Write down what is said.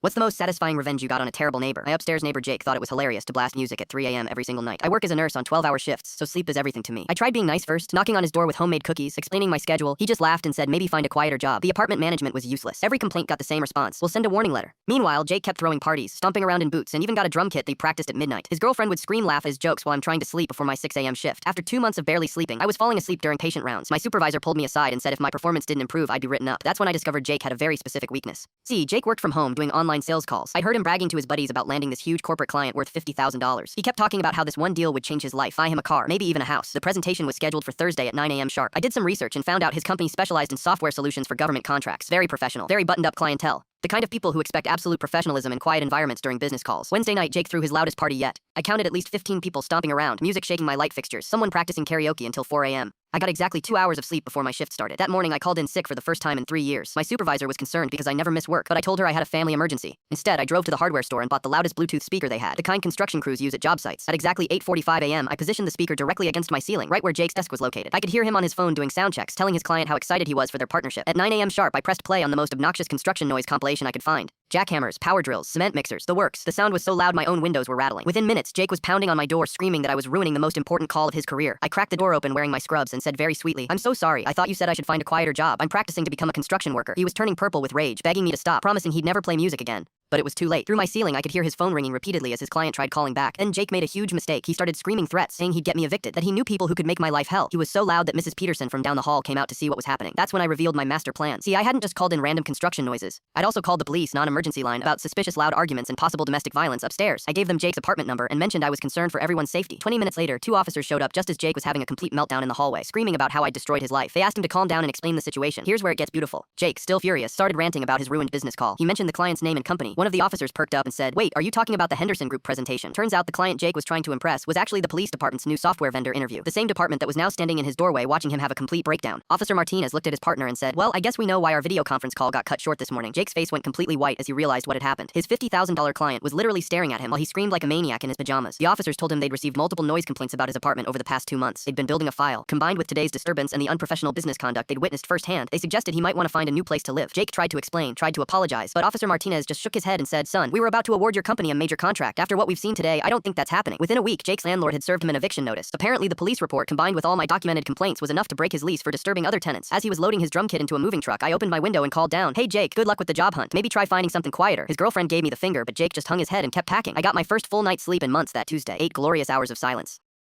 What's the most satisfying revenge you got on a terrible neighbor? My upstairs neighbor Jake thought it was hilarious to blast music at 3 a.m. every single night. I work as a nurse on 12-hour shifts, so sleep is everything to me. I tried being nice first, knocking on his door with homemade cookies, explaining my schedule. He just laughed and said maybe find a quieter job. The apartment management was useless. Every complaint got the same response. We'll send a warning letter. Meanwhile, Jake kept throwing parties, stomping around in boots, and even got a drum kit they practiced at midnight. His girlfriend would scream laugh at his jokes while I'm trying to sleep before my 6 a.m. shift. After 2 months of barely sleeping, I was falling asleep during patient rounds. My supervisor pulled me aside and said if my performance didn't improve, I'd be written up. That's when I discovered Jake had a very specific weakness. See, Jake worked from home doing online sales calls. I heard him bragging to his buddies about landing this huge corporate client worth $50,000. He kept talking about how this one deal would change his life, buy him a car, maybe even a house. The presentation was scheduled for Thursday at 9 a.m. sharp. I did some research and found out his company specialized in software solutions for government contracts. Very professional, very buttoned-up clientele. The kind of people who expect absolute professionalism and quiet environments during business calls. Wednesday night, Jake threw his loudest party yet. I counted at least 15 people stomping around, music shaking my light fixtures, someone practicing karaoke until 4 a.m. I got exactly 2 hours of sleep before my shift started. That morning, I called in sick for the first time in 3 years. My supervisor was concerned because I never miss work, but I told her I had a family emergency. Instead, I drove to the hardware store and bought the loudest Bluetooth speaker they had, the kind construction crews use at job sites. At exactly 8:45 a.m., I positioned the speaker directly against my ceiling, right where Jake's desk was located. I could hear him on his phone doing sound checks, telling his client how excited he was for their partnership. At 9 a.m. sharp, I pressed play on the most obnoxious construction noise compilation I could find. Jackhammers, power drills, cement mixers, the works. The sound was so loud my own windows were rattling. Within minutes, Jake was pounding on my door screaming that I was ruining the most important call of his career. I cracked the door open wearing my scrubs and said very sweetly, "I'm so sorry, I thought you said I should find a quieter job. I'm practicing to become a construction worker." He was turning purple with rage, begging me to stop, promising he'd never play music again. But it was too late. Through my ceiling, I could hear his phone ringing repeatedly as his client tried calling back. Then Jake made a huge mistake. He started screaming threats, saying he'd get me evicted, that he knew people who could make my life hell. He was so loud that Mrs. Peterson from down the hall came out to see what was happening. That's when I revealed my master plan. See, I hadn't just called in random construction noises. I'd also called the police non-emergency line about suspicious loud arguments and possible domestic violence upstairs. I gave them Jake's apartment number and mentioned I was concerned for everyone's safety. 20 minutes later, 2 officers showed up just as Jake was having a complete meltdown in the hallway, screaming about how I destroyed his life. They asked him to calm down and explain the situation. Here's where it gets beautiful. Jake, still furious, started ranting about his ruined business call. He mentioned the client's name and company. One of the officers perked up and said, "Wait, are you talking about the Henderson Group presentation?" Turns out the client Jake was trying to impress was actually the police department's new software vendor interview. The same department that was now standing in his doorway watching him have a complete breakdown. Officer Martinez looked at his partner and said, "Well, I guess we know why our video conference call got cut short this morning." Jake's face went completely white as he realized what had happened. His $50,000 client was literally staring at him while he screamed like a maniac in his pajamas. The officers told him they'd received multiple noise complaints about his apartment over the past 2 months. They'd been building a file. Combined with today's disturbance and the unprofessional business conduct they'd witnessed firsthand, they suggested he might want to find a new place to live. Jake tried to explain, tried to apologize, but Officer Martinez just shook his head and said, "Son, we were about to award your company a major contract. After what we've seen today, I don't think that's happening." Within a week, Jake's landlord had served him an eviction notice. Apparently, the police report combined with all my documented complaints was enough to break his lease for disturbing other tenants. As he was loading his drum kit into a moving truck, I opened my window and called down, "Hey Jake, good luck with the job hunt. Maybe try finding something quieter." His girlfriend gave me the finger, but Jake just hung his head and kept packing. I got my first full night's sleep in months that Tuesday. 8 glorious hours of silence.